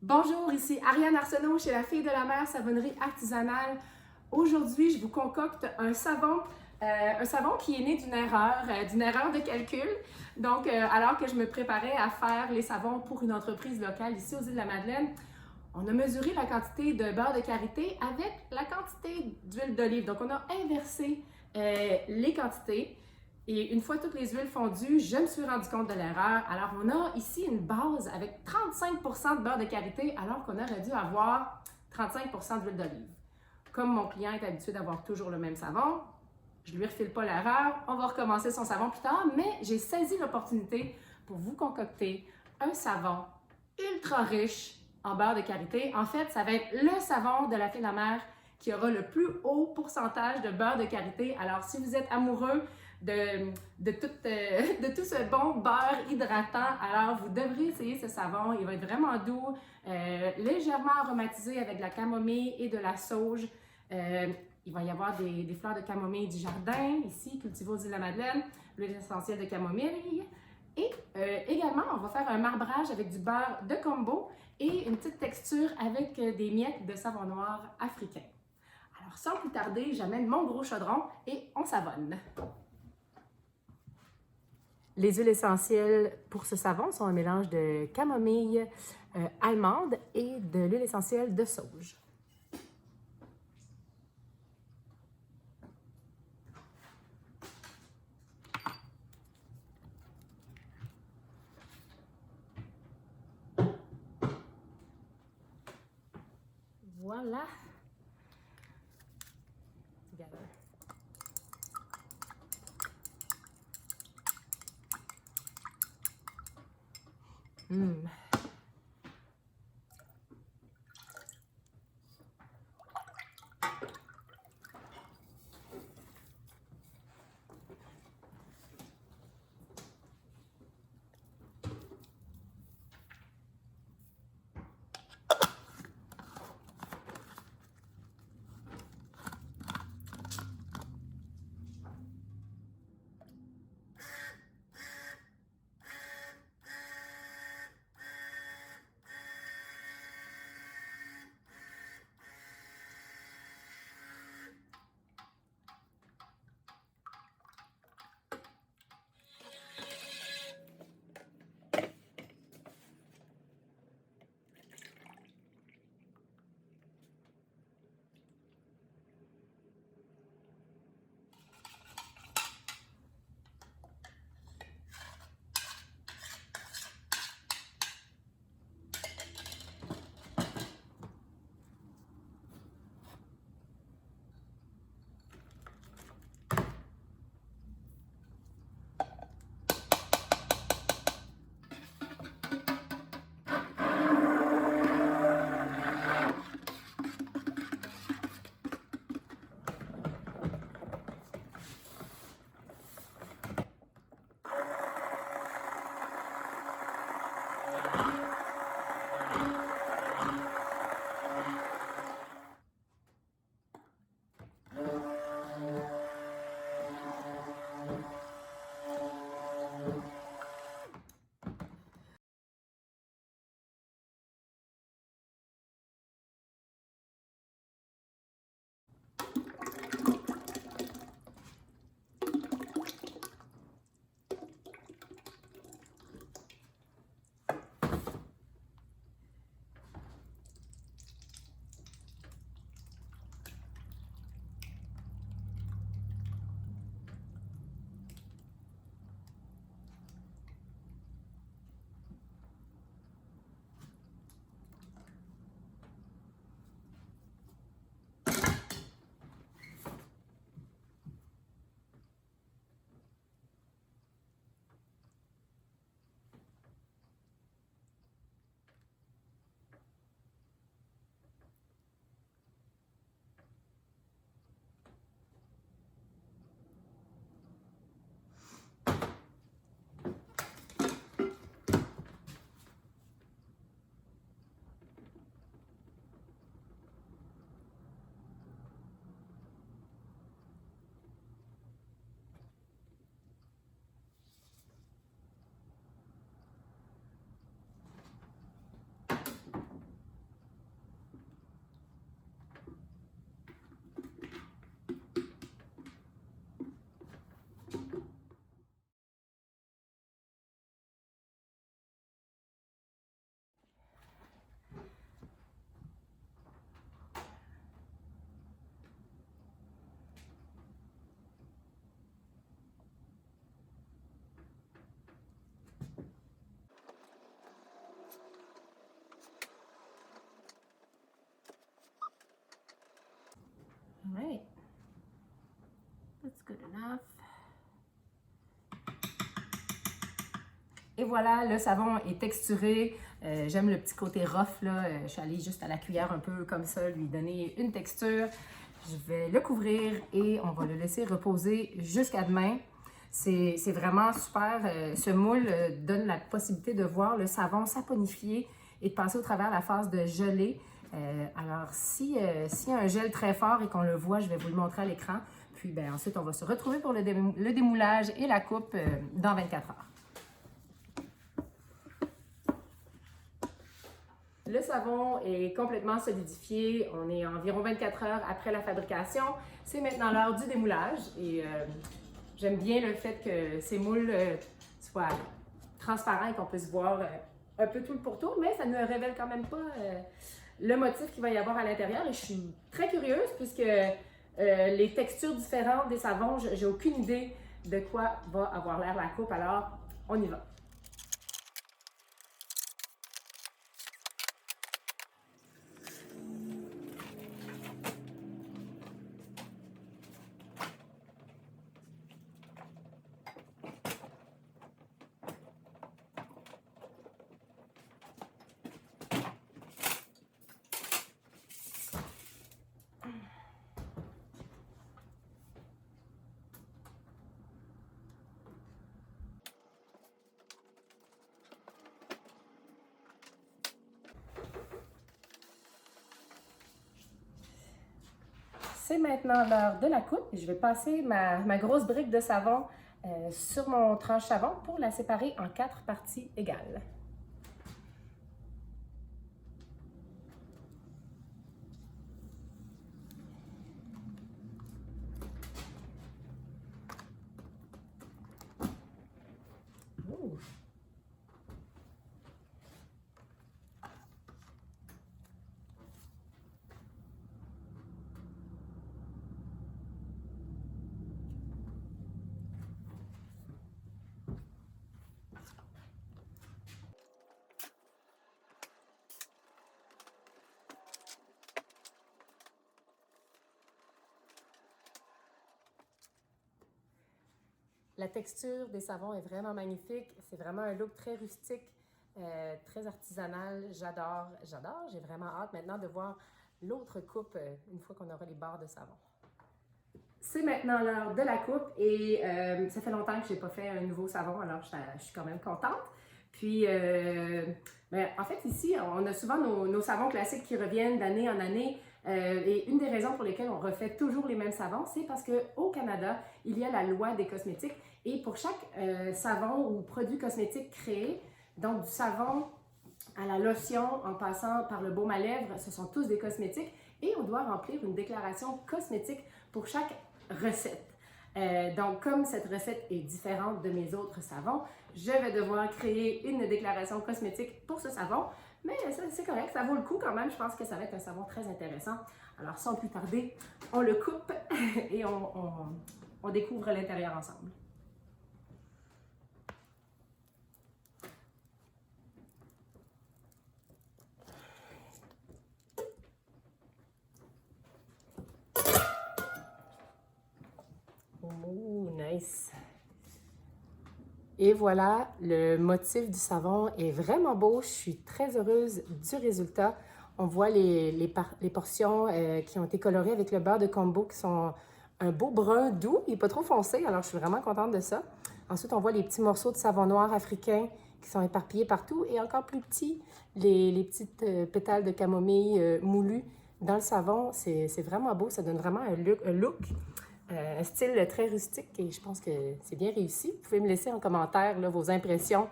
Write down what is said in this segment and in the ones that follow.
Bonjour, ici Ariane Arsenault chez La Fille de la Mer Savonnerie Artisanale. Aujourd'hui, je vous concocte un savon qui est né d'une erreur de calcul. Donc, alors que je me préparais à faire les savons pour une entreprise locale ici aux Îles-de-la-Madeleine, on a mesuré la quantité de beurre de karité avec la quantité d'huile d'olive. Donc, on a inversé les quantités. Et une fois toutes les huiles fondues, je me suis rendu compte de l'erreur. Alors, on a ici une base avec 35% de beurre de karité, alors qu'on aurait dû avoir 35% d'huile d'olive. Comme mon client est habitué d'avoir toujours le même savon, je ne lui refile pas l'erreur. On va recommencer son savon plus tard, mais j'ai saisi l'opportunité pour vous concocter un savon ultra riche en beurre de karité. En fait, ça va être le savon de La Fille de la Mer qui aura le plus haut pourcentage de beurre de karité. Alors, si vous êtes amoureux de tout ce bon beurre hydratant, alors vous devrez essayer ce savon. Il va être vraiment doux, légèrement aromatisé avec de la camomille et de la sauge. Il va y avoir des fleurs de camomille du jardin, ici, cultivées aux Îles-de-la-Madeleine, l'huile essentielle de camomille. Et également, on va faire un marbrage avec du beurre de combo et une petite texture avec des miettes de savon noir africain. Alors, sans plus tarder, j'amène mon gros chaudron et on savonne. Les huiles essentielles pour ce savon sont un mélange de camomille allemande et de l'huile essentielle de sauge. Voilà. Together. Et voilà, le savon est texturé. J'aime le petit côté rough, là. Je suis allée juste à la cuillère un peu comme ça, lui donner une texture. Je vais le couvrir et on va le laisser reposer jusqu'à demain. C'est vraiment super. Ce moule donne la possibilité de voir le savon saponifier et de passer au travers la phase de gelée. Alors, s'il y a un gel très fort et qu'on le voit, je vais vous le montrer à l'écran. Puis, ben, ensuite, on va se retrouver pour le démoulage et la coupe dans 24 heures. Le savon est complètement solidifié. On est environ 24 heures après la fabrication. C'est maintenant l'heure du démoulage et j'aime bien le fait que ces moules soient transparents et qu'on puisse voir un peu tout le pourtour, mais ça ne révèle quand même pas le motif qu'il va y avoir à l'intérieur. Et je suis très curieuse puisque les textures différentes des savons, j'ai aucune idée de quoi va avoir l'air la coupe. Alors, on y va. C'est maintenant l'heure de la coupe. Je vais passer ma grosse brique de savon sur mon tranche savon pour la séparer en 4 parties égales. Ouh. La texture des savons est vraiment magnifique. C'est vraiment un look très rustique, très artisanal. J'adore, j'adore. J'ai vraiment hâte maintenant de voir l'autre coupe une fois qu'on aura les barres de savon. C'est maintenant l'heure de la coupe et ça fait longtemps que je n'ai pas fait un nouveau savon, alors je suis quand même contente. Puis, ben, en fait, ici, on a souvent nos savons classiques qui reviennent d'année en année. Et une des raisons pour lesquelles on refait toujours les mêmes savons, c'est parce qu'au Canada, il y a la loi des cosmétiques. Et pour chaque savon ou produit cosmétique créé, donc du savon à la lotion, en passant par le baume à lèvres, ce sont tous des cosmétiques. Et on doit remplir une déclaration cosmétique pour chaque recette. Donc, comme cette recette est différente de mes autres savons, je vais devoir créer une déclaration cosmétique pour ce savon. Mais c'est correct, ça vaut le coup quand même. Je pense que ça va être un savon très intéressant. Alors, sans plus tarder, on le coupe et on découvre l'intérieur ensemble. Oh, nice! Et voilà, le motif du savon est vraiment beau. Je suis très heureuse du résultat. On voit les portions qui ont été colorées avec le beurre de kombu qui sont un beau brun doux. Il n'est pas trop foncé, alors je suis vraiment contente de ça. Ensuite, on voit les petits morceaux de savon noir africain qui sont éparpillés partout et encore plus petits, les petites pétales de camomille moulues dans le savon. C'est vraiment beau, ça donne vraiment un look. Un style très rustique et je pense que c'est bien réussi. Vous pouvez me laisser en commentaire là, vos impressions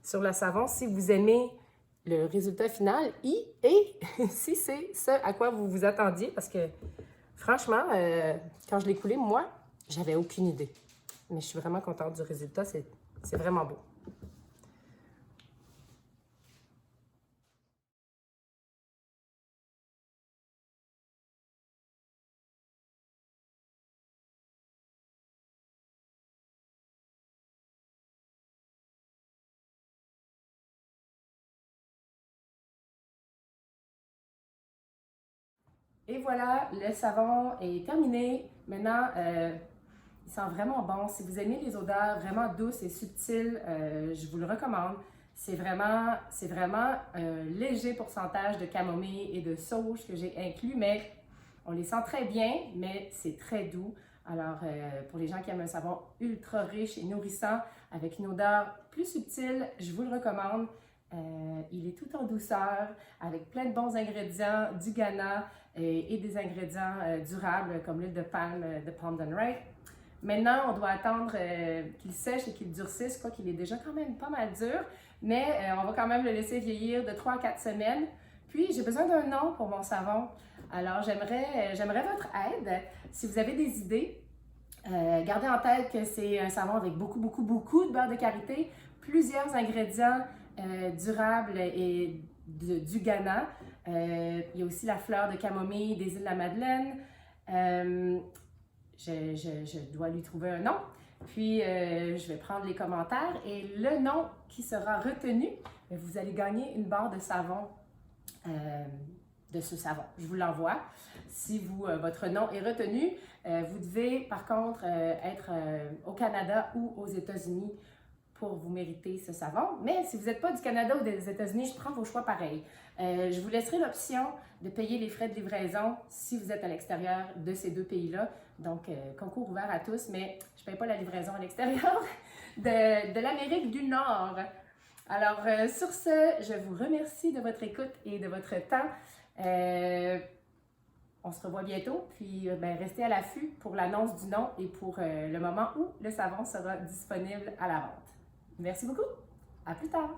sur le savon si vous aimez le résultat final et si c'est ce à quoi vous vous attendiez parce que franchement, quand je l'ai coulé, moi, j'avais aucune idée. Mais je suis vraiment contente du résultat, c'est vraiment beau. Et voilà, le savon est terminé. Maintenant, Il sent vraiment bon. Si vous aimez les odeurs vraiment douces et subtiles, je vous le recommande. C'est vraiment un léger pourcentage de camomille et de sauge que j'ai inclus, mais on les sent très bien, mais c'est très doux. Alors, pour les gens qui aiment un savon ultra riche et nourrissant, avec une odeur plus subtile, je vous le recommande. Il est tout en douceur, avec plein de bons ingrédients du Ghana et des ingrédients durables comme l'huile de palme de Palm Right. Maintenant, on doit attendre qu'il sèche et qu'il durcisse, quoi qu'il est déjà quand même pas mal dur, mais on va quand même le laisser vieillir de 3 à 4 semaines. Puis, j'ai besoin d'un nom pour mon savon. Alors, j'aimerais votre aide. Si vous avez des idées, gardez en tête que c'est un savon avec beaucoup de beurre de karité, plusieurs ingrédients durables et du Ghana. Il y a aussi la fleur de camomille des îles de la Madeleine. Je dois lui trouver un nom. Puis, je vais prendre les commentaires et le nom qui sera retenu, vous allez gagner une barre de savon de ce savon. Je vous l'envoie. Si votre nom est retenu, vous devez par contre être au Canada ou aux États-Unis pour vous mériter ce savon. Mais si vous n'êtes pas du Canada ou des États-Unis, je prends vos choix pareil. Je vous laisserai l'option de payer les frais de livraison si vous êtes à l'extérieur de ces deux pays-là. Donc, concours ouvert à tous, mais je ne paye pas la livraison à l'extérieur de l'Amérique du Nord. Alors, sur ce, je vous remercie de votre écoute et de votre temps. On se revoit bientôt, puis restez à l'affût pour l'annonce du nom et pour le moment où le savon sera disponible à la vente. Merci beaucoup. À plus tard.